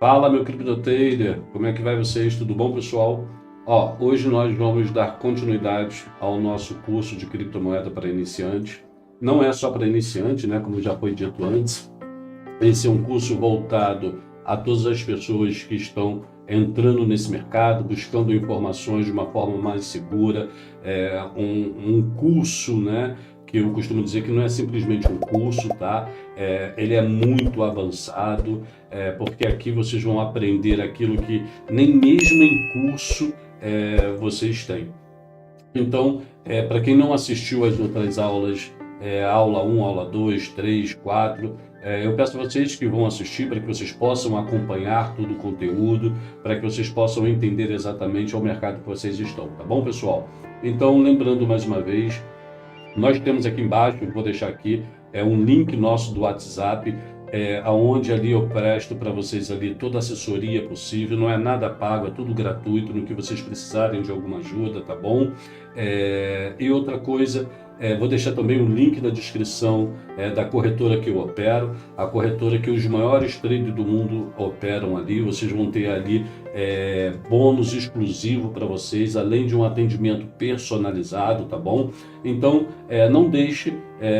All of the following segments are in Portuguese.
Fala, meu CryptoTrader, como é que vai vocês? Tudo bom, pessoal? Hoje nós vamos dar continuidade ao nosso curso de criptomoeda para iniciante. Não é só para iniciante, né? Como já foi dito antes. Esse é um curso voltado a todas as pessoas que estão entrando nesse mercado, buscando informações de uma forma mais segura. É um curso, né? Que eu costumo dizer que não é simplesmente um curso, tá? Ele é muito avançado, porque aqui vocês vão aprender aquilo que nem mesmo em curso vocês têm. Então, para quem não assistiu às outras aulas, aula 1, aula 2, 3, 4, eu peço a vocês que vão assistir para que vocês possam acompanhar todo o conteúdo, para que vocês possam entender exatamente o mercado que vocês estão, tá bom, pessoal? Então, lembrando mais uma vez, nós temos aqui embaixo, eu vou deixar aqui, um link nosso do WhatsApp, onde ali eu presto para vocês ali toda a assessoria possível, não é nada pago, é tudo gratuito, no que vocês precisarem de alguma ajuda, tá bom? E outra coisa, vou deixar também o link na descrição da corretora que eu opero, a corretora que os maiores traders do mundo operam ali. Vocês vão ter ali bônus exclusivo para vocês, além de um atendimento personalizado, tá bom? Então, não deixe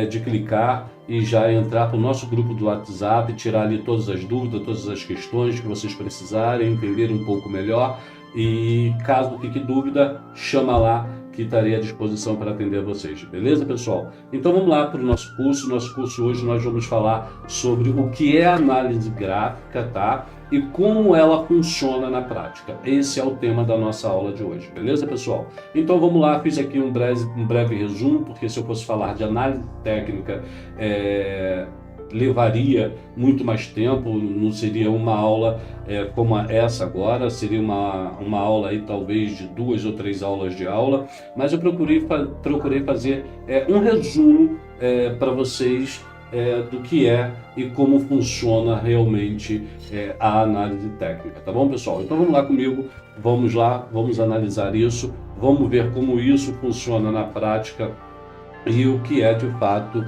de clicar e já entrar para o nosso grupo do WhatsApp, tirar ali todas as dúvidas, todas as questões que vocês precisarem, entender um pouco melhor. E caso fique dúvida, chama lá que estarei à disposição para atender vocês, beleza, pessoal? Então vamos lá para o nosso curso. Nosso curso hoje nós vamos falar sobre o que é análise gráfica, tá? E como ela funciona na prática. Esse é o tema da nossa aula de hoje, beleza, pessoal? Então vamos lá, fiz aqui um breve resumo, porque se eu fosse falar de análise técnica, levaria muito mais tempo, não seria uma aula como essa agora, seria uma aula aí talvez de 2 ou 3 aulas de aula, mas eu procurei fazer um resumo para vocês do que é e como funciona realmente a análise técnica, tá bom, pessoal? Então vamos lá comigo, vamos lá, vamos analisar isso, vamos ver como isso funciona na prática e o que é de fato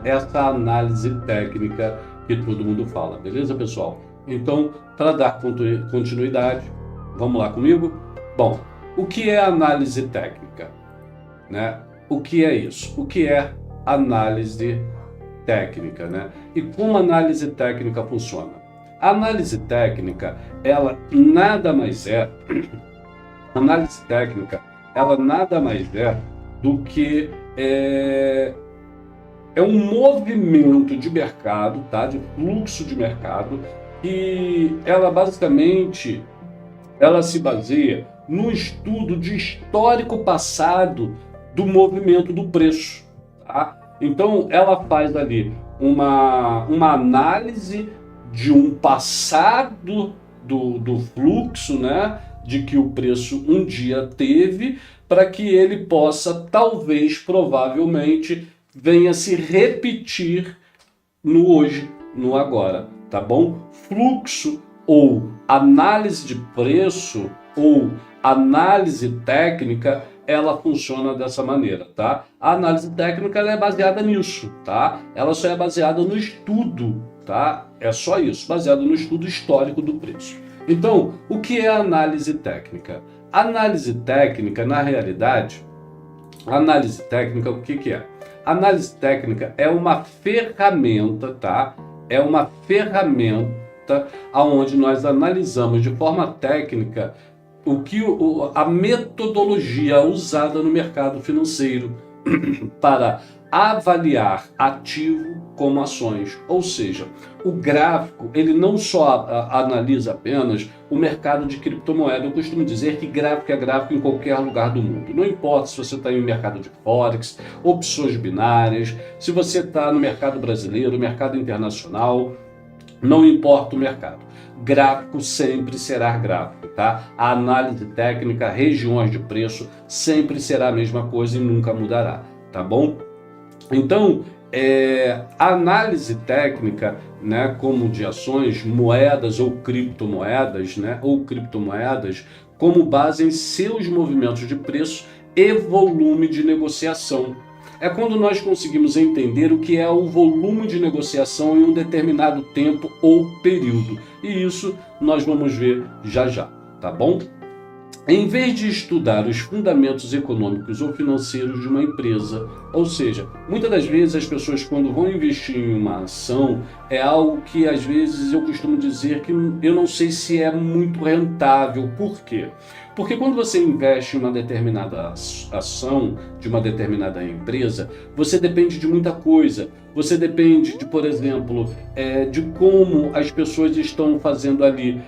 essa análise técnica que todo mundo fala, beleza, pessoal? Então, para dar continuidade, vamos lá comigo? Bom, o que é análise técnica, né? O que é isso? O que é análise técnica, né? E como a análise técnica funciona? A análise técnica, ela nada mais é, análise técnica, ela nada mais é do que um movimento de mercado, tá? De fluxo de mercado, e ela basicamente se baseia no estudo de histórico passado do movimento do preço, tá? Então ela faz ali uma análise de um passado do fluxo, né? De que o preço um dia teve, para que ele possa, talvez, provavelmente, venha se repetir no hoje, no agora, tá bom? Fluxo ou análise de preço ou análise técnica, ela funciona dessa maneira, tá? A análise técnica ela é baseada nisso, tá? Ela só é baseada no estudo, tá? É só isso, baseado no estudo histórico do preço. Então, o que é análise técnica? Análise técnica, na realidade, análise técnica, o que é? Análise técnica é uma ferramenta, tá? É uma ferramenta onde nós analisamos de forma técnica a metodologia usada no mercado financeiro para avaliar ativo como ações. Ou seja, o gráfico, ele não só analisa apenas o mercado de criptomoeda. Eu costumo dizer que gráfico é gráfico em qualquer lugar do mundo. Não importa se você está em mercado de Forex, opções binárias, se você está no mercado brasileiro, mercado internacional, não importa o mercado. Gráfico sempre será gráfico, tá? A análise técnica, regiões de preço, sempre será a mesma coisa e nunca mudará, tá bom? Então, a análise técnica, né, como de ações, moedas ou criptomoedas, né, como base em seus movimentos de preço e volume de negociação. é quando nós conseguimos entender o que é o volume de negociação em um determinado tempo ou período. E isso nós vamos ver já já, tá bom? Em vez de estudar os fundamentos econômicos ou financeiros de uma empresa, ou seja, muitas das vezes as pessoas quando vão investir em uma ação, é algo que às vezes eu costumo dizer que eu não sei se é muito rentável. Por quê? Porque quando você investe em uma determinada ação de uma determinada empresa, você depende de muita coisa. Você depende de, por exemplo, de como as pessoas estão fazendo ali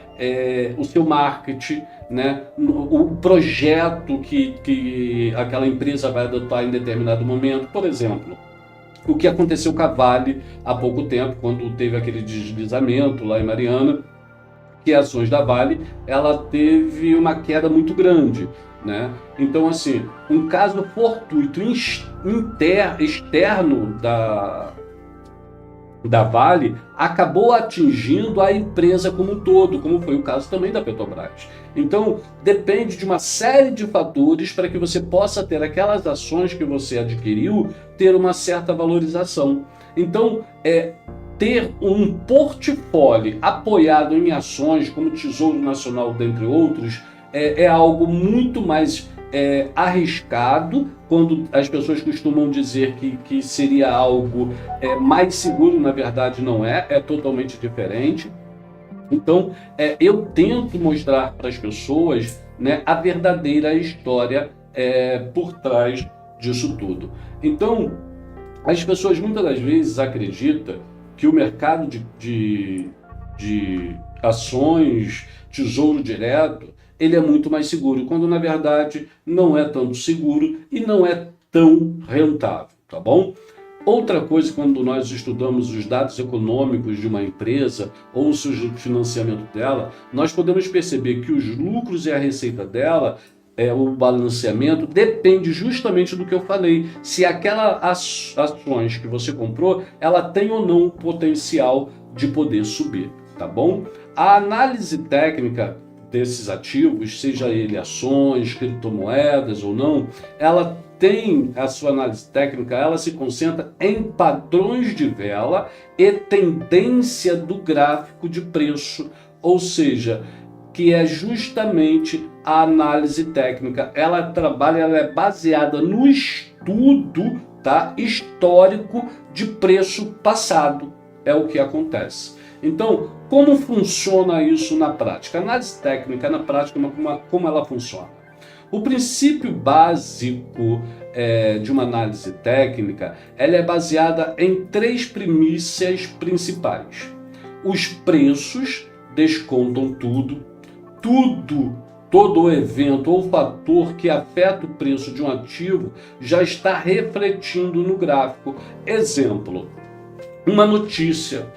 o seu marketing, né? O projeto que aquela empresa vai adotar em determinado momento. Por exemplo, o que aconteceu com a Vale há pouco tempo, quando teve aquele deslizamento lá em Mariana, que as ações da Vale, ela teve uma queda muito grande, né? Então, assim, um caso fortuito externo da Vale acabou atingindo a empresa como um todo, como foi o caso também da Petrobras. Então, depende de uma série de fatores para que você possa ter aquelas ações que você adquiriu, ter uma certa valorização. Então, ter um portfólio apoiado em ações como Tesouro Nacional, dentre outros, é algo muito mais arriscado, quando as pessoas costumam dizer que seria algo mais seguro. Na verdade não é totalmente diferente. Então, eu tento mostrar para as pessoas, né, a verdadeira história por trás disso tudo. Então, as pessoas muitas das vezes acreditam que o mercado de ações, tesouro direto, ele é muito mais seguro, quando na verdade não é tanto seguro e não é tão rentável, tá bom? Outra coisa, quando nós estudamos os dados econômicos de uma empresa ou o financiamento dela, nós podemos perceber que os lucros e a receita dela, o balanceamento, depende justamente do que eu falei, se aquelas ações que você comprou, ela tem ou não potencial de poder subir, tá bom? A análise técnica desses ativos, seja ele ações, criptomoedas ou não, ela tem a sua análise técnica, ela se concentra em padrões de vela e tendência do gráfico de preço, ou seja, que é justamente a análise técnica. Ela é baseada no estudo, tá, histórico de preço passado, é o que acontece. Então, como funciona isso na prática? A análise técnica na prática, como ela funciona? O princípio básico de uma análise técnica, ela é baseada em 3 premissas principais. Os preços descontam todo evento ou fator que afeta o preço de um ativo já está refletindo no gráfico. Exemplo, uma notícia,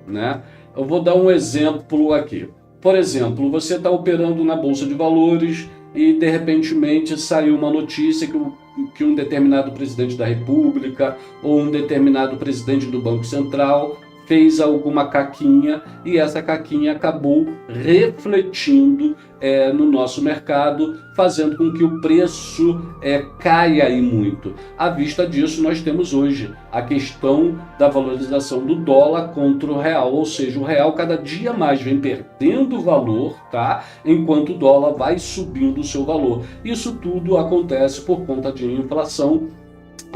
né? Eu vou dar um exemplo aqui. Por exemplo, você está operando na Bolsa de Valores e de repente saiu uma notícia que um determinado presidente da República ou um determinado presidente do Banco Central fez alguma caquinha e essa caquinha acabou refletindo no nosso mercado, fazendo com que o preço caia aí muito. À vista disso, nós temos hoje a questão da valorização do dólar contra o real, ou seja, o real cada dia mais vem perdendo valor, tá? Enquanto o dólar vai subindo o seu valor. Isso tudo acontece por conta de inflação.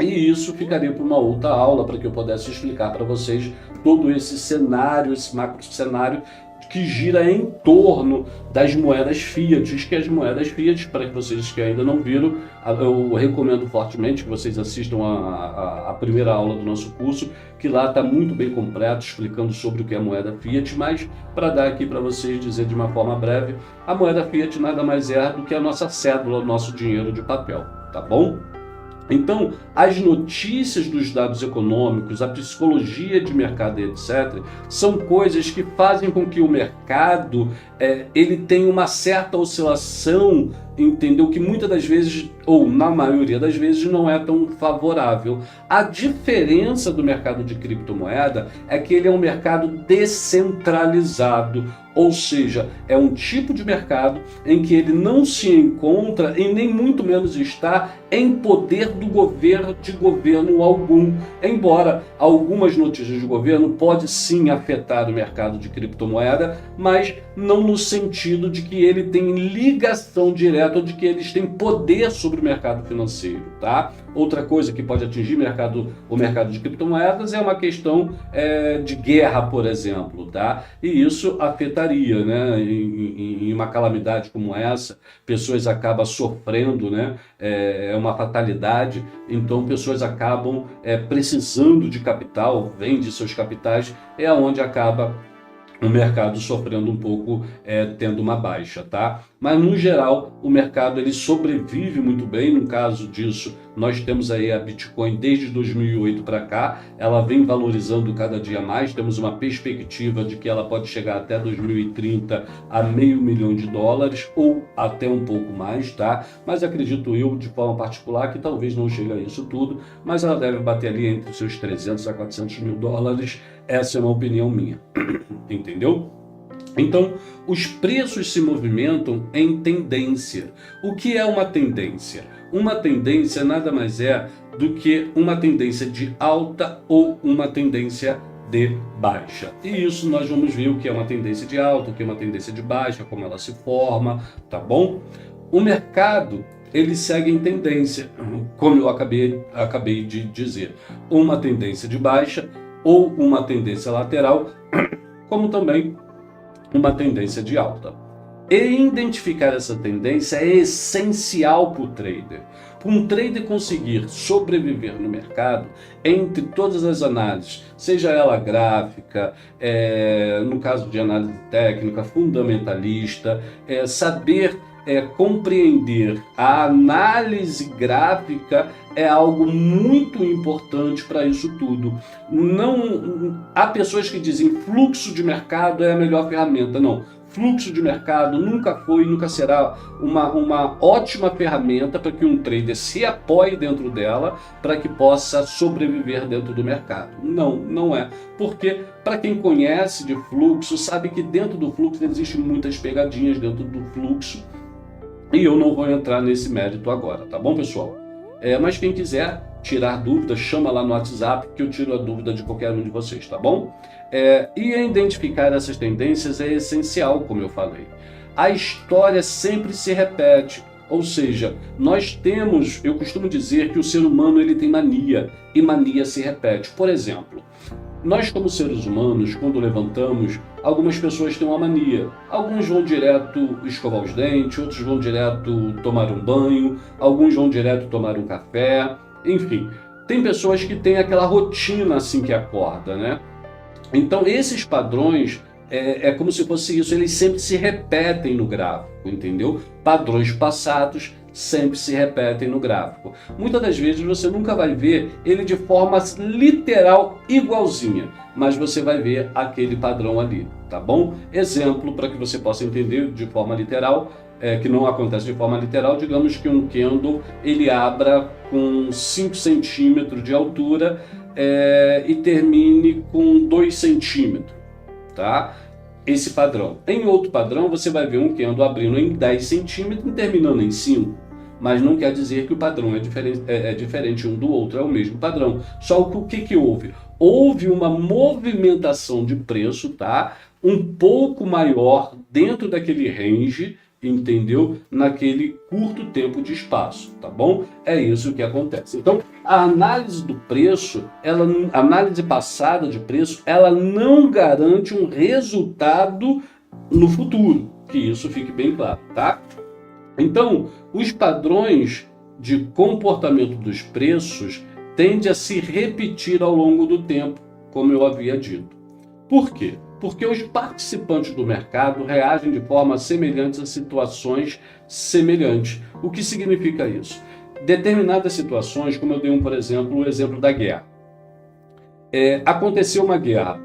E isso ficaria para uma outra aula, para que eu pudesse explicar para vocês todo esse cenário, esse macro cenário que gira em torno das moedas fiat, que as moedas fiat, para vocês que ainda não viram, eu recomendo fortemente que vocês assistam a primeira aula do nosso curso, que lá está muito bem completo, explicando sobre o que é a moeda fiat, mas para dar aqui para vocês dizer de uma forma breve, a moeda fiat nada mais é do que a nossa cédula, o nosso dinheiro de papel, tá bom? Então, as notícias dos dados econômicos, a psicologia de mercado, etc., são coisas que fazem com que o mercado ele tenha uma certa oscilação entendeu, que muitas das vezes, ou na maioria das vezes, não é tão favorável. A diferença do mercado de criptomoeda é que ele é um mercado descentralizado, ou seja, é um tipo de mercado em que ele não se encontra e nem muito menos está em poder do governo, de governo algum. Embora algumas notícias do governo podem sim afetar o mercado de criptomoeda, mas não no sentido de que ele tem ligação direta ou de que eles têm poder sobre o mercado financeiro, tá? Outra coisa que pode atingir o mercado de criptomoedas é uma questão de guerra, por exemplo, tá? E isso afetaria, né? Em uma calamidade como essa, pessoas acabam sofrendo, né? É uma fatalidade, então pessoas acabam precisando de capital, vende seus capitais, é onde acaba o mercado sofrendo um pouco, tendo uma baixa, tá? Mas no geral o mercado ele sobrevive muito bem. No caso disso, nós temos aí a Bitcoin desde 2008 para cá, ela vem valorizando cada dia mais, temos uma perspectiva de que ela pode chegar até 2030 a $500 milhões ou até um pouco mais, tá? Mas acredito eu, de forma particular, que talvez não chegue a isso tudo, mas ela deve bater ali entre os seus 300 a 400 mil dólares, essa é uma opinião minha. Entendeu? Então, os preços se movimentam em tendência. O que é uma tendência? Uma tendência nada mais é do que uma tendência de alta ou uma tendência de baixa. E isso nós vamos ver o que é uma tendência de alta, o que é uma tendência de baixa, como ela se forma, tá bom? O mercado, ele segue em tendência, como eu acabei de dizer. Uma tendência de baixa ou uma tendência lateral, como também uma tendência de alta. E identificar essa tendência é essencial para o trader. Para um trader conseguir sobreviver no mercado, entre todas as análises, seja ela gráfica, no caso de análise técnica, fundamentalista, saber compreender a análise gráfica é algo muito importante para isso tudo. Não há pessoas que dizem fluxo de mercado é a melhor ferramenta. Não, fluxo de mercado nunca foi e nunca será uma ótima ferramenta para que um trader se apoie dentro dela para que possa sobreviver dentro do mercado. Não, não é. Porque para quem conhece de fluxo, sabe que dentro do fluxo existem muitas pegadinhas dentro do fluxo. E eu não vou entrar nesse mérito agora, tá bom, pessoal? Mas quem quiser tirar dúvidas, chama lá no WhatsApp que eu tiro a dúvida de qualquer um de vocês, tá bom? E identificar essas tendências é essencial, como eu falei. A história sempre se repete, ou seja, eu costumo dizer que o ser humano ele tem mania, e mania se repete. Por exemplo, nós como seres humanos, quando levantamos, algumas pessoas têm uma mania. Alguns vão direto escovar os dentes, outros vão direto tomar um banho, alguns vão direto tomar um café, enfim. Tem pessoas que têm aquela rotina assim que acorda, né? Então esses padrões, é como se fosse isso, eles sempre se repetem no gráfico, entendeu? Padrões passados sempre se repetem no gráfico. Muitas das vezes você nunca vai ver ele de forma literal igualzinha, mas você vai ver aquele padrão ali, tá bom? Exemplo para que você possa entender de forma literal, que não acontece de forma literal, digamos que um candle ele abra com 5 centímetros de altura e termine com 2 centímetros, tá? Esse padrão. Em outro padrão, você vai ver um candle abrindo em 10 centímetros e terminando em 5. Mas não quer dizer que o padrão é diferente um do outro, é o mesmo padrão. Só que o que houve? Houve uma movimentação de preço, tá? Um pouco maior dentro daquele range, entendeu? Naquele curto tempo de espaço, tá bom? É isso que acontece. Então, a análise do preço, a análise passada de preço, ela não garante um resultado no futuro, que isso fique bem claro, tá? Então, os padrões de comportamento dos preços tendem a se repetir ao longo do tempo, como eu havia dito. Por quê? Porque os participantes do mercado reagem de forma semelhante a situações semelhantes. O que significa isso? Determinadas situações, como eu dei por exemplo, o exemplo da guerra. Aconteceu uma guerra,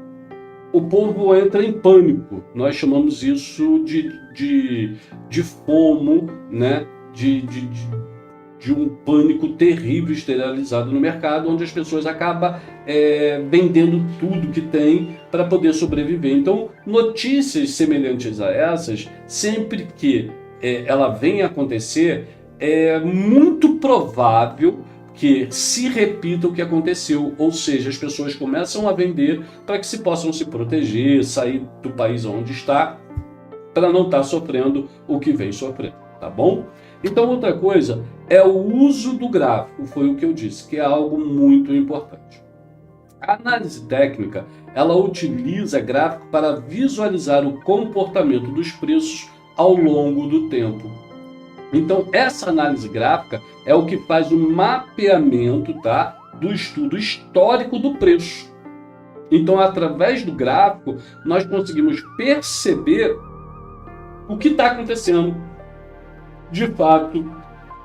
o povo entra em pânico, nós chamamos isso de FOMO, né? de um pânico terrível exteriorizado no mercado, onde as pessoas acabam vendendo tudo que tem para poder sobreviver. Então, notícias semelhantes a essas, sempre que ela vem a acontecer, é muito provável que se repita o que aconteceu, ou seja, as pessoas começam a vender para que se possam se proteger, sair do país onde está, para não estar sofrendo o que vem sofrendo, tá bom? Então, outra coisa é o uso do gráfico, foi o que eu disse, que é algo muito importante. A análise técnica, ela utiliza gráfico para visualizar o comportamento dos preços ao longo do tempo. Então, essa análise gráfica é o que faz o mapeamento, tá, do estudo histórico do preço. Então, através do gráfico, nós conseguimos perceber o que está acontecendo de fato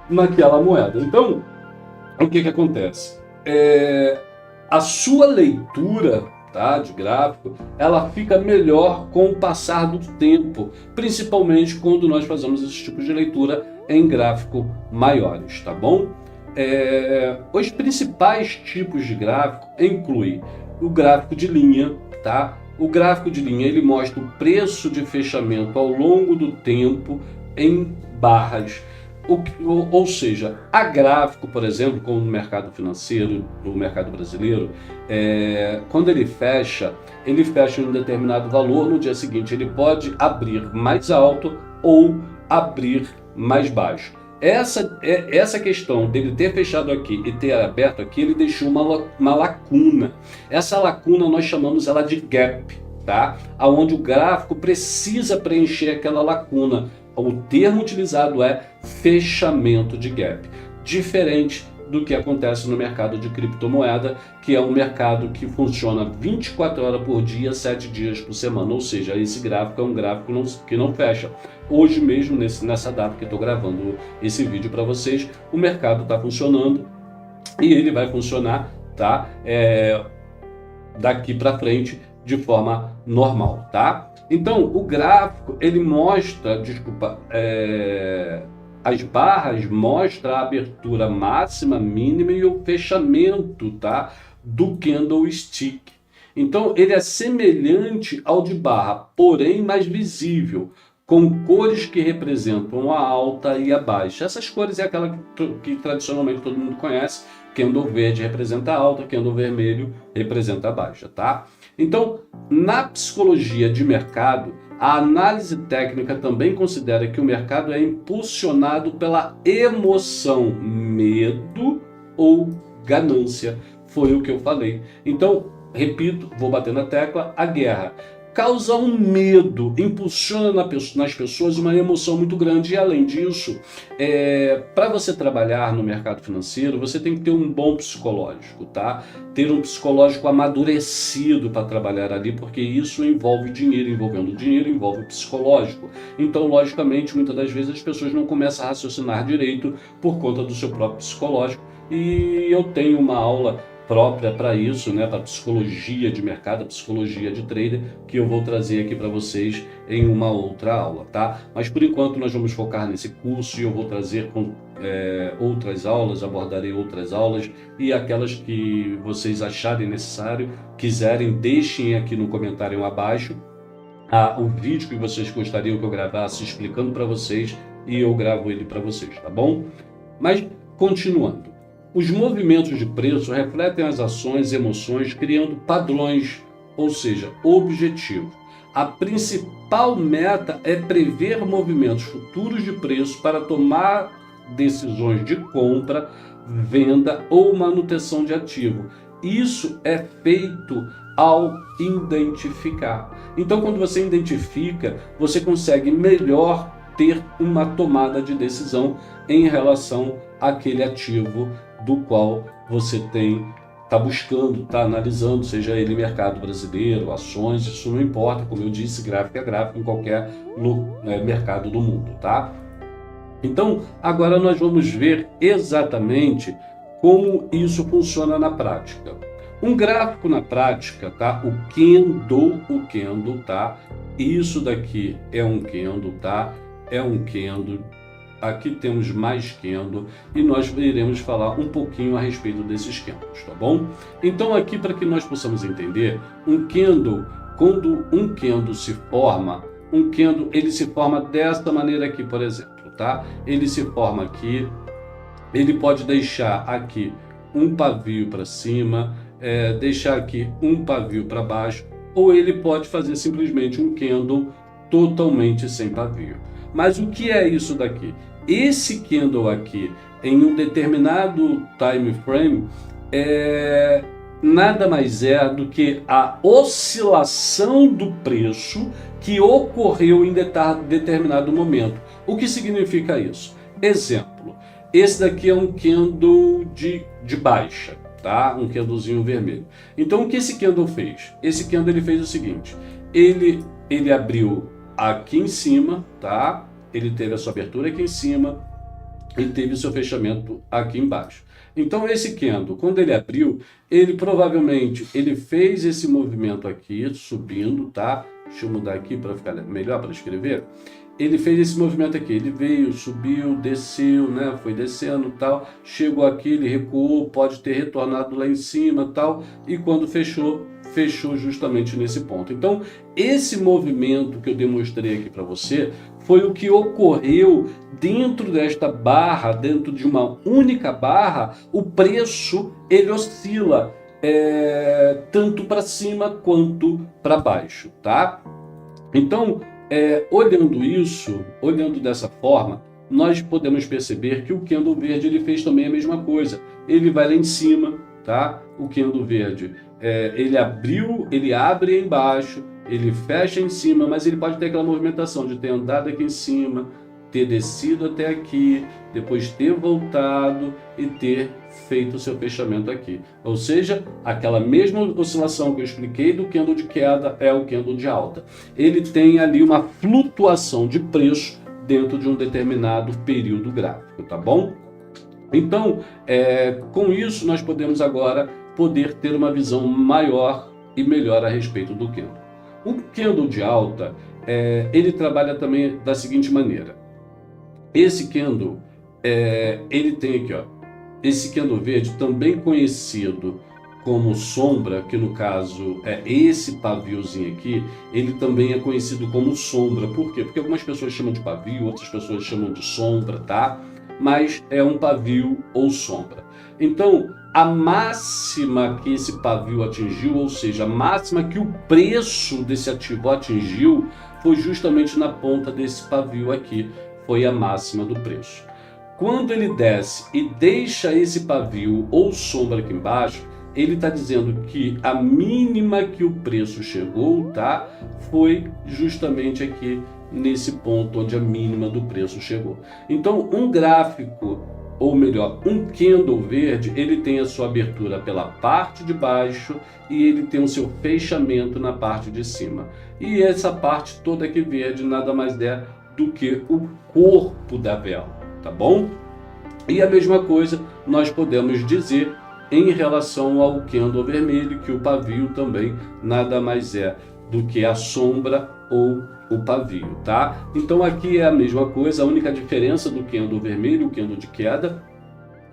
naquela moeda. Então, o que acontece? A sua leitura, tá, de gráfico, ela fica melhor com o passar do tempo, principalmente quando nós fazemos esse tipo de leitura em gráfico maiores, tá bom? Os principais tipos de gráfico incluem o gráfico de linha, tá? O gráfico de linha, ele mostra o preço de fechamento ao longo do tempo em barras. Ou seja, a gráfico, por exemplo, como no mercado financeiro, no mercado brasileiro, quando ele fecha em um determinado valor, no dia seguinte ele pode abrir mais alto ou abrir mais baixo. Essa questão dele ter fechado aqui e ter aberto aqui, ele deixou uma lacuna. Essa lacuna nós chamamos ela de gap, tá? Onde o gráfico precisa preencher aquela lacuna. O termo utilizado é fechamento de gap, diferente do que acontece no mercado de criptomoeda, que é um mercado que funciona 24 horas por dia, 7 dias por semana, ou seja, esse gráfico é um gráfico que não fecha. Hoje mesmo, nessa data que eu estou gravando esse vídeo para vocês, o mercado está funcionando e ele vai funcionar, tá? Daqui para frente de forma normal, tá? Então, o gráfico, ele mostra, as barras mostram a abertura máxima, mínima e o fechamento, tá, do candlestick. Então, ele é semelhante ao de barra, porém mais visível, com cores que representam a alta e a baixa. Essas cores é aquela que tradicionalmente todo mundo conhece. Candle verde representa a alta, candle vermelho representa a baixa, tá? Então, na psicologia de mercado, a análise técnica também considera que o mercado é impulsionado pela emoção, medo ou ganância. Foi o que eu falei. Então, repito, vou bater na tecla, a guerra causa um medo, impulsiona nas pessoas uma emoção muito grande. E além disso, para você trabalhar no mercado financeiro, você tem que ter um bom psicológico, tá? Ter um psicológico amadurecido para trabalhar ali, porque isso envolve dinheiro, envolvendo dinheiro envolve psicológico. Então, logicamente, muitas das vezes as pessoas não começam a raciocinar direito por conta do seu próprio psicológico. E eu tenho uma aula própria para isso, né, para psicologia de mercado, psicologia de trader, que eu vou trazer aqui para vocês em uma outra aula, tá? Mas por enquanto nós vamos focar nesse curso e eu vou trazer outras aulas, abordarei outras aulas e aquelas que vocês acharem necessário, quiserem, deixem aqui no comentário abaixo o vídeo que vocês gostariam que eu gravasse explicando para vocês e eu gravo ele para vocês, tá bom? Mas continuando. Os movimentos de preço refletem as ações e emoções, criando padrões, ou seja, objetivos. A principal meta é prever movimentos futuros de preço para tomar decisões de compra, venda ou manutenção de ativo. Isso é feito ao identificar. Então, quando você identifica, você consegue melhor ter uma tomada de decisão em relação àquele ativo do qual você está buscando, está analisando, seja ele mercado brasileiro, ações, isso não importa, como eu disse, gráfico é gráfico em qualquer mercado do mundo, tá? Então, agora nós vamos ver exatamente como isso funciona na prática. Um gráfico na prática, tá? O candle, tá? Isso daqui é um candle, tá? É um candle. aqui temos mais candle e nós iremos falar um pouquinho a respeito desses candles, tá bom? Então aqui, para que nós possamos entender, um candle, quando um candle se forma, um candle ele se forma desta maneira aqui, por exemplo, tá? Ele se forma aqui, ele pode deixar aqui um pavio para cima, deixar aqui um pavio para baixo, ou ele pode fazer simplesmente um candle totalmente sem pavio. Mas o que é isso daqui? Esse candle aqui, em um determinado time frame, nada mais é do que a oscilação do preço que ocorreu em determinado momento. O que significa isso? Exemplo, esse daqui é um candle de baixa, tá? Um candlezinho vermelho. Então o que esse candle fez? Esse candle ele fez o seguinte, ele abriu aqui em cima, tá? Ele teve a sua abertura aqui em cima e teve o seu fechamento aqui embaixo. Então esse candle, quando ele abriu, ele provavelmente ele fez esse movimento aqui subindo, tá? Deixa eu mudar aqui para ficar melhor para escrever. Ele fez esse movimento aqui, ele veio, subiu, desceu, né? Foi descendo, tal, chegou aqui, ele recuou, pode ter retornado lá em cima, tal, e quando fechou justamente nesse ponto. Então, esse movimento que eu demonstrei aqui para você foi o que ocorreu dentro desta barra, dentro de uma única barra, o preço ele oscila tanto para cima quanto para baixo, tá? Então, olhando dessa forma, nós podemos perceber que o candle verde ele fez também a mesma coisa. Ele vai lá em cima, tá? O candle verde, ele abre embaixo, ele fecha em cima, mas ele pode ter aquela movimentação de ter andado aqui em cima, ter descido até aqui, depois ter voltado e ter feito o seu fechamento aqui. Ou seja, aquela mesma oscilação que eu expliquei do candle de queda é o candle de alta. Ele tem ali uma flutuação de preço dentro de um determinado período gráfico, tá bom? Então, com isso nós podemos agora ter uma visão maior e melhor a respeito do candle. O candle de alta, ele trabalha também da seguinte maneira. Esse candle, ele tem aqui, ó, esse candle verde, também conhecido como sombra, que no caso é esse paviozinho aqui, ele também é conhecido como sombra. Por quê? Porque algumas pessoas chamam de pavio, outras pessoas chamam de sombra, tá? Mas é um pavio ou sombra. Então, a máxima que esse pavio atingiu, ou seja, a máxima que o preço desse ativo atingiu, foi justamente na ponta desse pavio aqui, foi a máxima do preço. Quando ele desce e deixa esse pavio ou sombra aqui embaixo, ele está dizendo que a mínima que o preço chegou, tá? Foi justamente aqui nesse ponto onde a mínima do preço chegou. Então, um gráfico, ou melhor, um candle verde, ele tem a sua abertura pela parte de baixo e ele tem o seu fechamento na parte de cima. E essa parte toda aqui verde nada mais é do que o corpo da vela, tá bom? E a mesma coisa nós podemos dizer em relação ao candle vermelho, que o pavio também nada mais é do que a sombra ou o pavio, tá? Então aqui é a mesma coisa, a única diferença do candle vermelho, o candle de queda,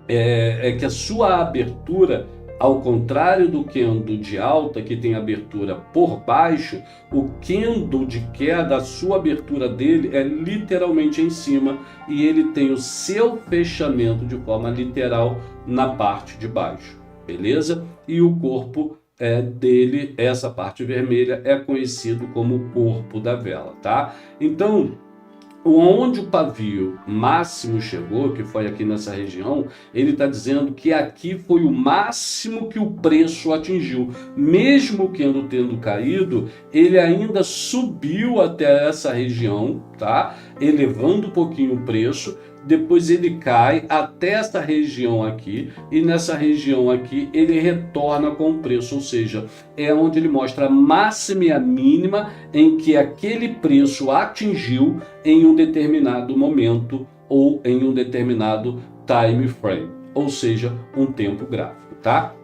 é que a sua abertura, ao contrário do candle de alta, que tem abertura por baixo, o candle de queda, a sua abertura dele é literalmente em cima e ele tem o seu fechamento de forma literal na parte de baixo, beleza? E o corpo dele, essa parte vermelha, é conhecido como o corpo da vela, tá? Então, onde o pavio máximo chegou, que foi aqui nessa região, ele está dizendo que aqui foi o máximo que o preço atingiu. Mesmo o candle tendo caído, ele ainda subiu até essa região, tá? Elevando um pouquinho o preço. Depois ele cai até essa região aqui, e nessa região aqui ele retorna com o preço, ou seja, é onde ele mostra a máxima e a mínima em que aquele preço atingiu em um determinado momento ou em um determinado time frame, ou seja, um tempo gráfico, tá?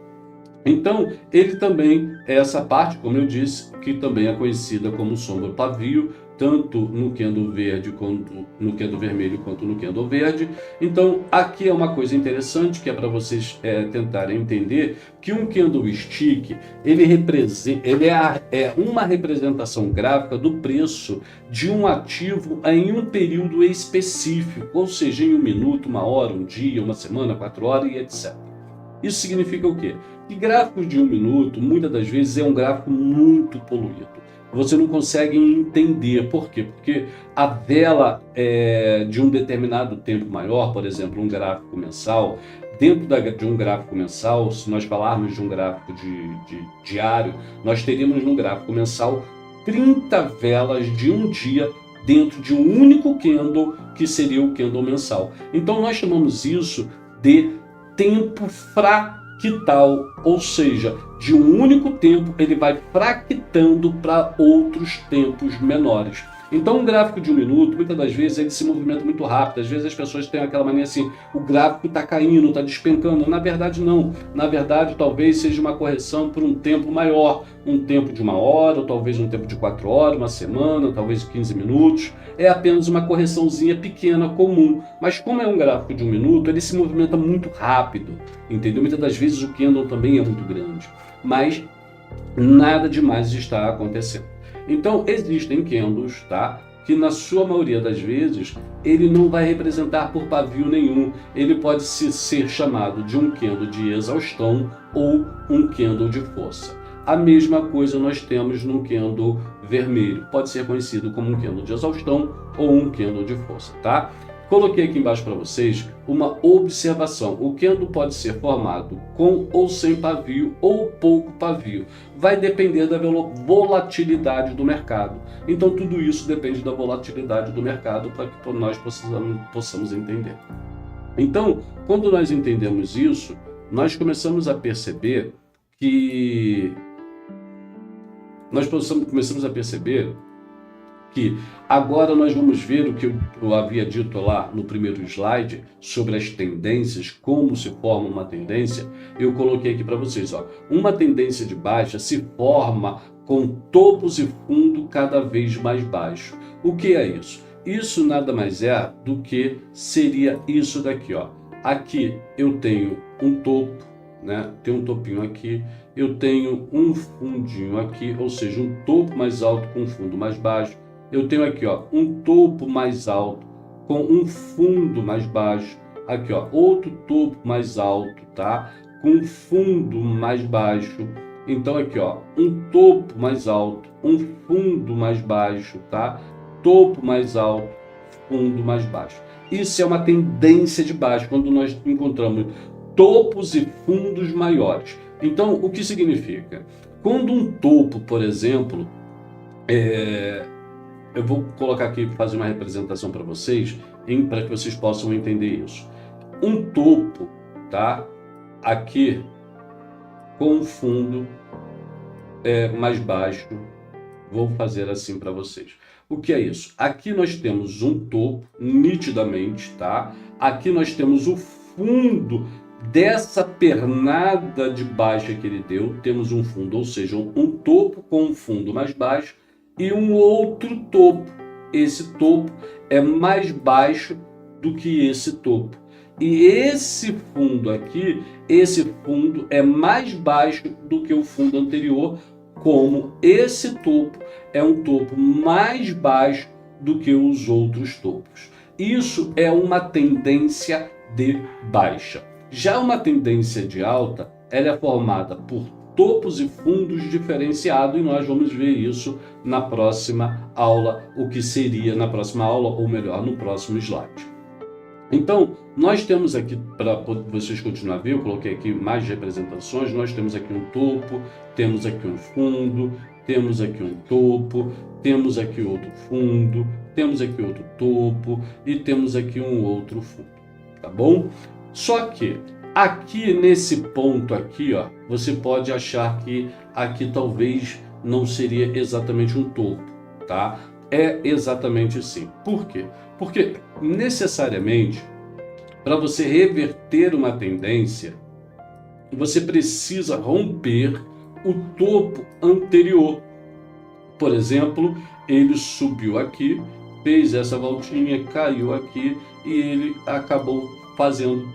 Então, ele também é essa parte, como eu disse, que também é conhecida como sombra pavio tanto no candle verde quanto no candle vermelho quanto no candle verde. Então aqui é uma coisa interessante que é para vocês tentarem entender que um candlestick ele é uma representação gráfica do preço de um ativo em um período específico, ou seja, em 1 minuto, 1 hora, 1 dia, 1 semana, 4 horas e etc. Isso significa o quê? Que gráficos de 1 minuto, muitas das vezes, é um gráfico muito poluído. Você não consegue entender. Por quê? Porque a vela de um determinado tempo maior, por exemplo, um gráfico mensal, dentro de um gráfico mensal, se nós falarmos de um gráfico de diário, nós teríamos no gráfico mensal 30 velas de um dia dentro de um único candle, que seria o candle mensal. Então nós chamamos isso de tempo fractal, ou seja, de um único tempo ele vai fractando para outros tempos menores. Então um gráfico de 1 minuto, muitas das vezes ele se movimenta muito rápido. Às vezes as pessoas têm aquela mania assim, o gráfico está caindo, está despencando. Na verdade não, na verdade talvez seja uma correção por um tempo maior, um tempo de 1 hora, ou talvez um tempo de 4 horas, 1 semana, talvez 15 minutos. É apenas uma correçãozinha pequena, comum. Mas como é um gráfico de 1 minuto, ele se movimenta muito rápido, entendeu? Muitas das vezes o candle também é muito grande, mas nada demais está acontecendo. Então existem candles, tá? Que na sua maioria das vezes ele não vai representar por pavio nenhum. Ele pode ser chamado de um candle de exaustão ou um candle de força. A mesma coisa nós temos no candle vermelho. Pode ser conhecido como um candle de exaustão ou um candle de força, tá? Coloquei aqui embaixo para vocês uma observação. O candle pode ser formado com ou sem pavio ou pouco pavio. Vai depender da volatilidade do mercado. Então tudo isso depende da volatilidade do mercado para que nós possamos entender. Então, quando nós entendemos isso, nós começamos a perceber que agora nós vamos ver o que eu havia dito lá no primeiro slide sobre as tendências, como se forma uma tendência. Eu coloquei aqui para vocês, ó, uma tendência de baixa se forma com topos e fundo cada vez mais baixo. O que é isso? Isso nada mais é do que seria isso daqui, ó. Aqui eu tenho um topo, né? Tem um topinho aqui, eu tenho um fundinho aqui, ou seja, um topo mais alto com um fundo mais baixo. Eu tenho aqui, ó, um topo mais alto com um fundo mais baixo. Aqui, ó, outro topo mais alto, tá? Com um fundo mais baixo. Então aqui, ó, um topo mais alto, um fundo mais baixo, tá? Topo mais alto, fundo mais baixo. Isso é uma tendência de baixo, quando nós encontramos topos e fundos maiores. Então, o que significa? Quando um topo, por exemplo, eu vou colocar aqui, fazer uma representação para vocês, para que vocês possam entender isso. Um topo, tá? Aqui, com um fundo mais baixo, vou fazer assim para vocês. O que é isso? Aqui nós temos um topo, nitidamente, tá? Aqui nós temos o fundo dessa pernada de baixa que ele deu. Temos um fundo, ou seja, um topo com um fundo mais baixo e um outro topo. Esse topo é mais baixo do que esse topo. E esse fundo aqui, esse fundo é mais baixo do que o fundo anterior, como esse topo é um topo mais baixo do que os outros topos. Isso é uma tendência de baixa. Já uma tendência de alta, ela é formada por topos e fundos diferenciados, e nós vamos ver isso na próxima aula, o que seria na próxima aula, ou melhor, no próximo slide. Então, nós temos aqui, para vocês continuarem a ver, eu coloquei aqui mais representações, nós temos aqui um topo, temos aqui um fundo, temos aqui um topo, temos aqui outro fundo, temos aqui outro topo e temos aqui um outro fundo, tá bom? Só que aqui nesse ponto aqui, ó, você pode achar que aqui talvez não seria exatamente um topo, tá? É exatamente sim. Por quê? Porque necessariamente, para você reverter uma tendência, você precisa romper o topo anterior. Por exemplo, ele subiu aqui, fez essa voltinha, caiu aqui e ele acabou fazendo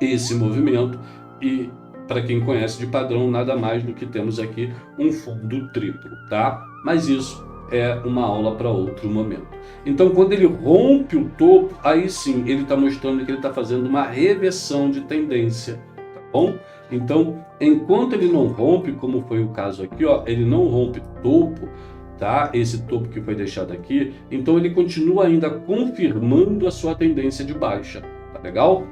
esse movimento. E para quem conhece de padrão, nada mais do que temos aqui um fundo triplo, tá? Mas isso é uma aula para outro momento. Então, quando ele rompe o topo, aí sim ele está mostrando que ele está fazendo uma reversão de tendência, tá bom? Então, enquanto ele não rompe, como foi o caso aqui, ó, ele não rompe topo, tá? Esse topo que foi deixado aqui, então ele continua ainda confirmando a sua tendência de baixa, tá legal?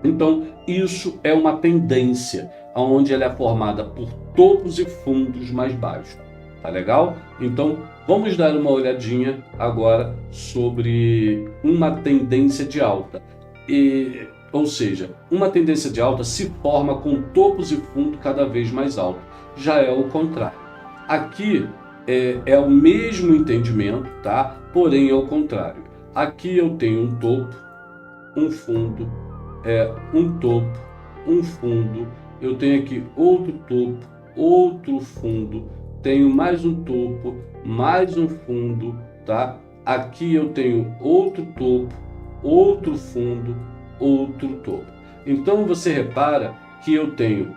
Então, isso é uma tendência, onde ela é formada por topos e fundos mais baixos. Tá legal? Então, vamos dar uma olhadinha agora sobre uma tendência de alta. Ou seja, uma tendência de alta se forma com topos e fundo cada vez mais alto. Já é o contrário. Aqui é o mesmo entendimento, tá? Porém é o contrário. Aqui eu tenho um topo, um fundo, um topo, um fundo. Eu tenho aqui outro topo, outro fundo. Tenho mais um topo, mais um fundo, tá? Aqui eu tenho outro topo, outro fundo, outro topo. Então você repara que eu tenho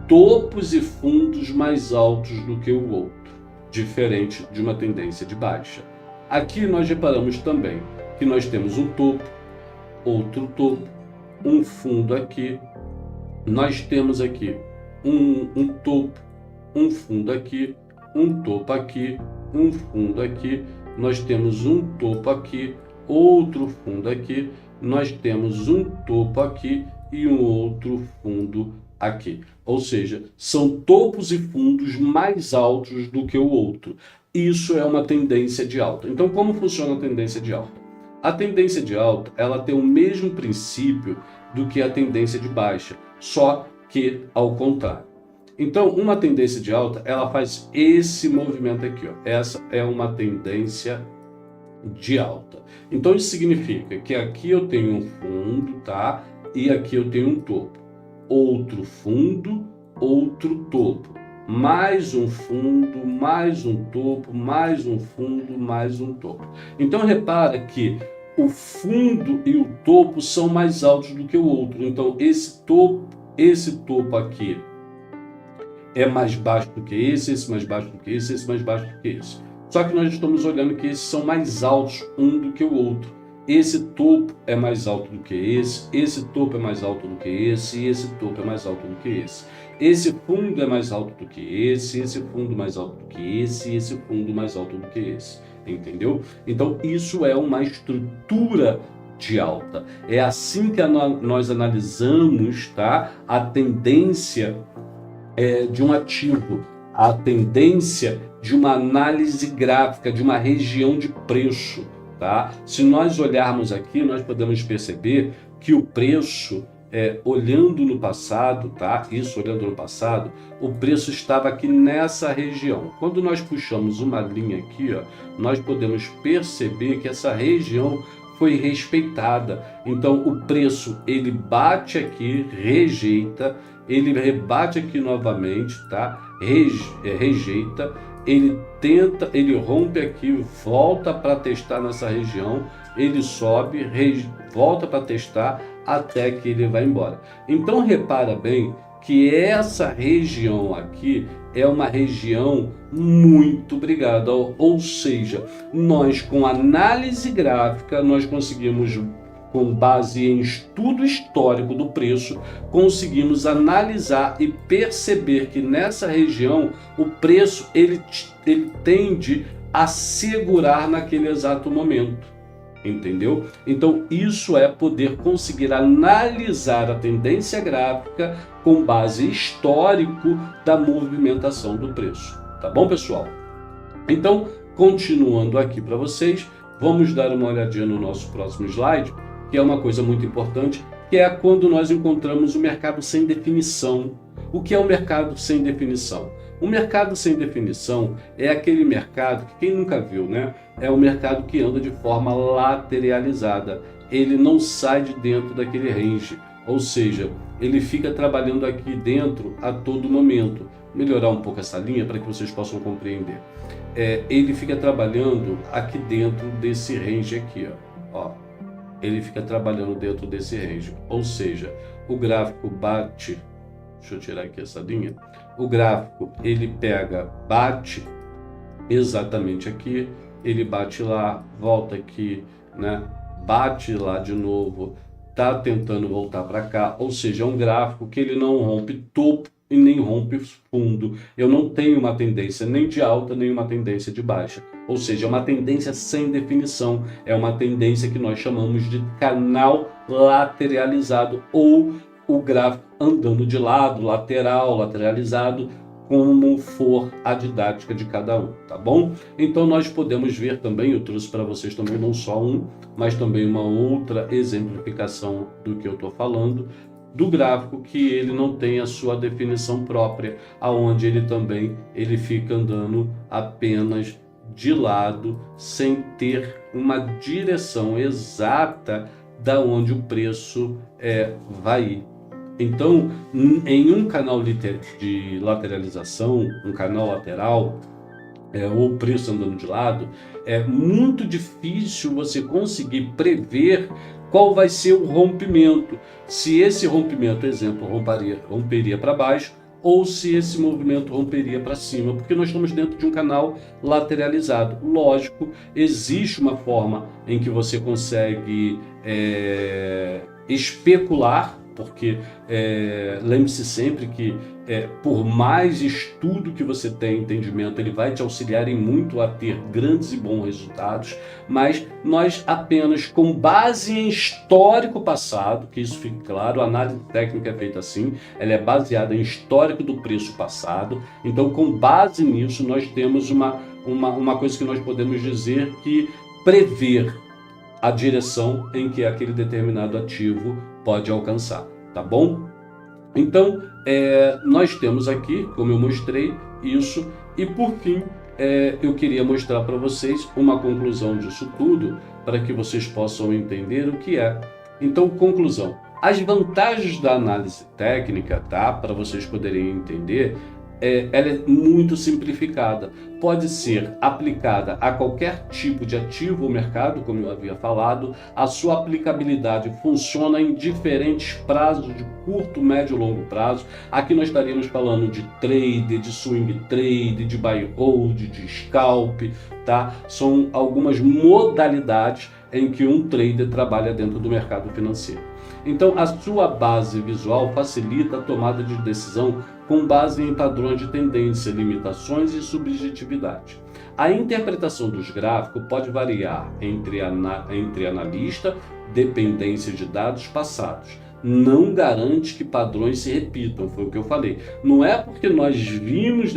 topos e fundos mais altos do que o outro, diferente de uma tendência de baixa. Aqui nós reparamos também que nós temos um topo, outro topo, um fundo aqui. Nós temos aqui um topo, um fundo aqui, um topo aqui, um fundo aqui, nós temos um topo aqui, outro fundo aqui, nós temos um topo aqui e um outro fundo aqui. Ou seja, são topos e fundos mais altos do que o outro. Isso é uma tendência de alta. Então, como funciona a tendência de alta? A tendência de alta, ela tem o mesmo princípio do que a tendência de baixa, só que ao contrário. Então, uma tendência de alta, ela faz esse movimento aqui, ó. Essa é uma tendência de alta. Então, isso significa que aqui eu tenho um fundo, tá? E aqui eu tenho um topo. Outro fundo, outro topo. Mais um fundo, mais um topo, mais um fundo, mais um topo. Então, repara que o fundo e o topo são mais altos do que o outro. Então, esse topo aqui é mais baixo do que esse mais baixo do que esse mais baixo do que esse. Só que nós estamos olhando que esses são mais altos um do que o outro. Esse topo é mais alto do que esse topo é mais alto do que esse topo é mais alto do que esse. Esse fundo é mais alto do que esse fundo mais alto do que esse fundo mais alto do que esse. Entendeu? Então, isso é uma estrutura de alta. É assim que nós analisamos, tá? A tendência de um ativo, a tendência de uma análise gráfica, de uma região de preço, tá? Se nós olharmos aqui, nós podemos perceber que o preço, olhando no passado, tá? Isso olhando no passado, o preço estava aqui nessa região. Quando nós puxamos uma linha aqui, ó, nós podemos perceber que essa região foi respeitada. Então o preço ele bate aqui, rejeita, ele rebate aqui novamente, tá? Rejeita, ele tenta, ele rompe aqui, volta para testar nessa região, ele sobe, volta para testar até que ele vai embora. Então repara bem que essa região aqui é uma região muito brigada, ou seja, nós com análise gráfica, nós conseguimos, com base em estudo histórico do preço, conseguimos analisar e perceber que nessa região o preço ele tende a segurar naquele exato momento. Entendeu? Então isso é poder conseguir analisar a tendência gráfica com base histórico da movimentação do preço. Tá bom, pessoal? Então, continuando aqui para vocês, vamos dar uma olhadinha no nosso próximo slide, que é uma coisa muito importante, que é quando nós encontramos o mercado sem definição. O que é o mercado sem definição? O mercado sem definição é aquele mercado que quem nunca viu, né? É o mercado que anda de forma lateralizada. Ele não sai de dentro daquele range, ou seja, ele fica trabalhando aqui dentro a todo momento. melhorar um pouco essa linha para que vocês possam compreender. Ele fica trabalhando aqui dentro desse range aqui, ó. Ele fica trabalhando dentro desse range, ou seja, o gráfico bate, deixa eu tirar aqui essa linha, o gráfico ele bate exatamente aqui, ele bate lá, volta aqui, né? Bate lá de novo, tá tentando voltar para cá, ou seja, é um gráfico que ele não rompe topo e nem rompe fundo. Eu não tenho uma tendência nem de alta, nem uma tendência de baixa. Ou seja, é uma tendência sem definição. É uma tendência que nós chamamos de canal lateralizado, ou o gráfico andando de lado, lateral, lateralizado, como for a didática de cada um, tá bom? Então nós podemos ver também, eu trouxe para vocês também não só um, mas também uma outra exemplificação do que eu estou falando, do gráfico que ele não tem a sua definição própria, aonde ele fica andando apenas de lado, sem ter uma direção exata da onde o preço vai ir. Então, em um canal de lateralização, um canal lateral, ou preço andando de lado, é muito difícil você conseguir prever qual vai ser o rompimento. Se esse rompimento, exemplo, romperia para baixo, ou se esse movimento romperia para cima, porque nós estamos dentro de um canal lateralizado. Lógico, existe uma forma em que você consegue especular, porque lembre-se sempre que por mais estudo que você tenha, entendimento, ele vai te auxiliar em muito a ter grandes e bons resultados, mas nós apenas com base em histórico passado, que isso fique claro, a análise técnica é feita assim, ela é baseada em histórico do preço passado, então com base nisso nós temos uma coisa que nós podemos dizer que prever a direção em que aquele determinado ativo pode alcançar, tá bom? Então, nós temos aqui, como eu mostrei, isso, e por fim, eu queria mostrar para vocês uma conclusão disso tudo, para que vocês possam entender o que é. Então, conclusão. As vantagens da análise técnica, tá? Para vocês poderem entender, ela é muito simplificada. Pode ser aplicada a qualquer tipo de ativo ou mercado, como eu havia falado. A sua aplicabilidade funciona em diferentes prazos, de curto, médio e longo prazo. Aqui nós estaríamos falando de trader, de swing trade, de buy hold, de scalp, tá? São algumas modalidades em que um trader trabalha dentro do mercado financeiro. Então, a sua base visual facilita a tomada de decisão com base em padrões de tendência, limitações e subjetividade. A interpretação dos gráficos pode variar entre analista, dependência de dados passados. Não garante que padrões se repitam, foi o que eu falei. Não é porque nós vimos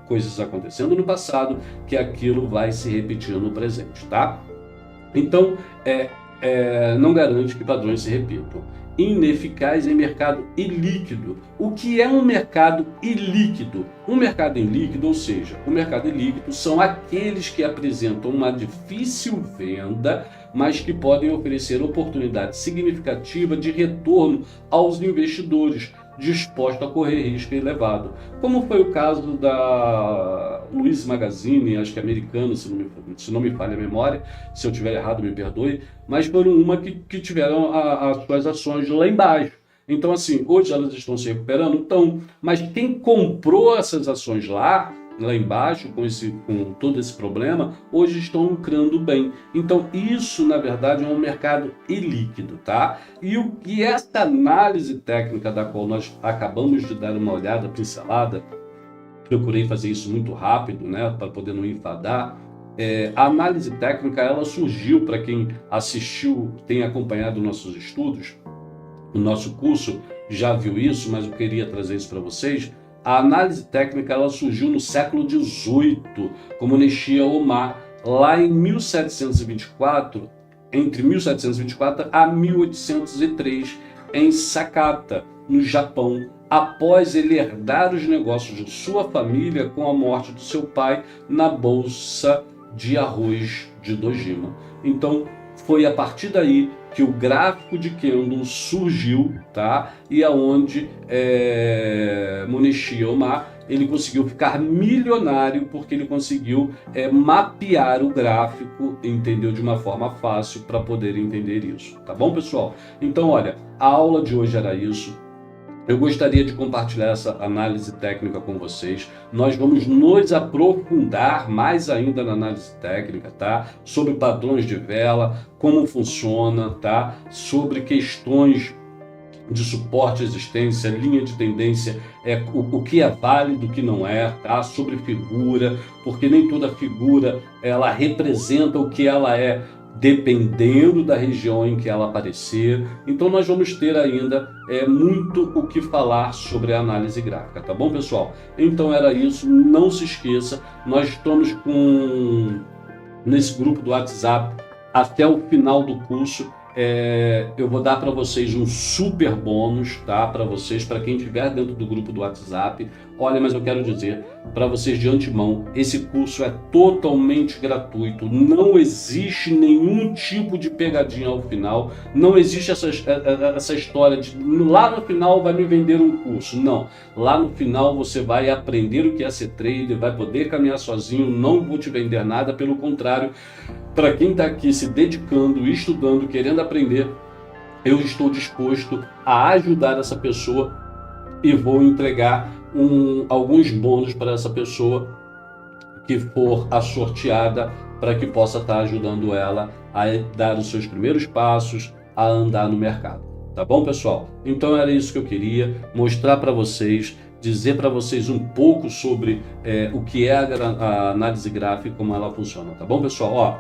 coisas acontecendo no passado que aquilo vai se repetir no presente, tá? Então, não garante que padrões se repitam. Ineficaz em mercado ilíquido. O que é um mercado ilíquido? Um mercado ilíquido, ou seja, o mercado ilíquido são aqueles que apresentam uma difícil venda, mas que podem oferecer oportunidade significativa de retorno aos investidores dispostos a correr risco elevado. Como foi o caso da Luiz Magazine, acho que é americano, se não me falha a memória, se eu tiver errado me perdoe, mas foram uma que tiveram as suas ações lá embaixo. Então assim, hoje elas estão se recuperando, mas quem comprou essas ações lá embaixo, com todo esse problema, hoje estão lucrando bem. Então isso, na verdade, é um mercado ilíquido, tá? E essa análise técnica da qual nós acabamos de dar uma olhada, pincelada, procurei fazer isso muito rápido, né, para poder não enfadar. A análise técnica, ela surgiu, para quem assistiu, tem acompanhado nossos estudos, o nosso curso já viu isso, mas eu queria trazer isso para vocês. A análise técnica, ela surgiu no século XVIII, como Nishio Ohma, lá em 1724, entre 1724 a 1803, em Sakata, no Japão, após ele herdar os negócios de sua família com a morte do seu pai na bolsa de arroz de Dojima. Então, foi a partir daí que o gráfico de Kendo surgiu, tá? E aonde Munichi Ohma ele conseguiu ficar milionário porque ele conseguiu mapear o gráfico, entendeu, de uma forma fácil para poder entender isso, tá bom, pessoal? Então, olha, a aula de hoje era isso. Eu gostaria de compartilhar essa análise técnica com vocês. Nós vamos nos aprofundar mais ainda na análise técnica, tá? Sobre padrões de vela, como funciona, tá? Sobre questões de suporte, resistência, linha de tendência, o que é válido, o que não é, tá? Sobre figura, porque nem toda figura ela representa o que ela é, dependendo da região em que ela aparecer. Então nós vamos ter ainda muito o que falar sobre a análise gráfica, tá bom, pessoal? Então era isso, não se esqueça, nós estamos nesse grupo do WhatsApp até o final do curso. Eu vou dar para vocês um super bônus, tá? Para vocês, para quem estiver dentro do grupo do WhatsApp. Olha, mas eu quero dizer para vocês de antemão, esse curso é totalmente gratuito, não existe nenhum tipo de pegadinha ao final, não existe essa história de lá no final vai me vender um curso, não. Lá no final você vai aprender o que é ser trader, vai poder caminhar sozinho, não vou te vender nada, pelo contrário, para quem está aqui se dedicando, estudando, querendo aprender, eu estou disposto a ajudar essa pessoa e vou entregar alguns bônus para essa pessoa que for a sorteada, para que possa estar ajudando ela a dar os seus primeiros passos, a andar no mercado. Tá bom, pessoal? Então era isso que eu queria mostrar para vocês, dizer para vocês um pouco sobre o que é a análise gráfica e como ela funciona. Tá bom, pessoal? Ó,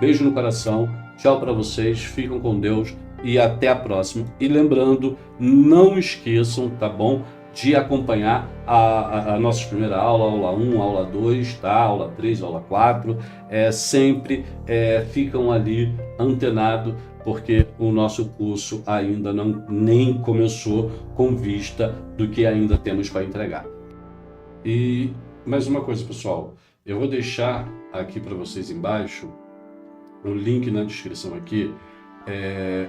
beijo no coração, tchau para vocês, ficam com Deus e até a próxima. E lembrando, não esqueçam, tá bom, de acompanhar a nossa primeira aula, aula 1, aula 2, tá? Aula 3, aula 4. Sempre ficam ali antenados, porque o nosso curso ainda nem começou com vista do que ainda temos para entregar. E mais uma coisa, pessoal, eu vou deixar aqui para vocês embaixo o link na descrição aqui,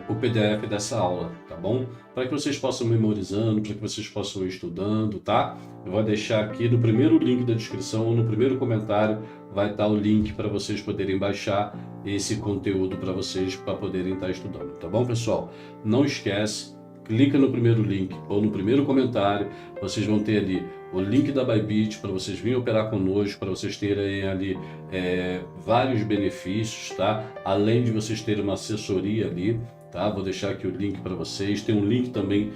o PDF dessa aula, tá bom? Para que vocês possam memorizando, para que vocês possam ir estudando, tá? Eu vou deixar aqui no primeiro link da descrição, ou no primeiro comentário, vai estar o link para vocês poderem baixar esse conteúdo para vocês, para poderem estar estudando, tá bom, pessoal? Não esquece, clica no primeiro link ou no primeiro comentário, vocês vão ter ali o link da Bybit para vocês virem operar conosco, para vocês terem ali vários benefícios, tá? Além de vocês terem uma assessoria ali, tá? Vou deixar aqui o link para vocês. Tem um link também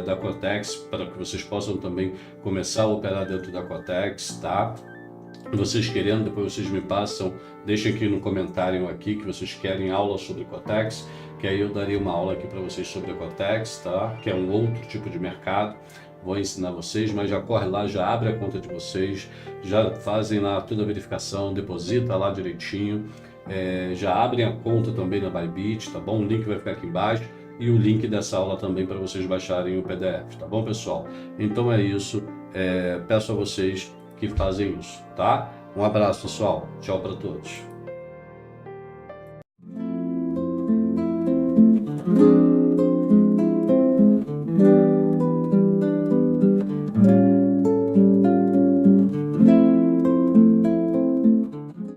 da Quotex para que vocês possam também começar a operar dentro da Quotex, tá? Vocês querendo, depois vocês me passam, deixem aqui no comentário aqui que vocês querem aula sobre Quotex, que aí eu darei uma aula aqui para vocês sobre a Quotex, tá? Que é um outro tipo de mercado. Vou ensinar vocês, mas já corre lá, já abre a conta de vocês, já fazem lá toda a verificação, deposita lá direitinho, já abrem a conta também na Bybit, tá bom? O link vai ficar aqui embaixo e o link dessa aula também para vocês baixarem o PDF, tá bom, pessoal? Então é isso, peço a vocês que fazem isso, tá? Um abraço, pessoal. Tchau para todos.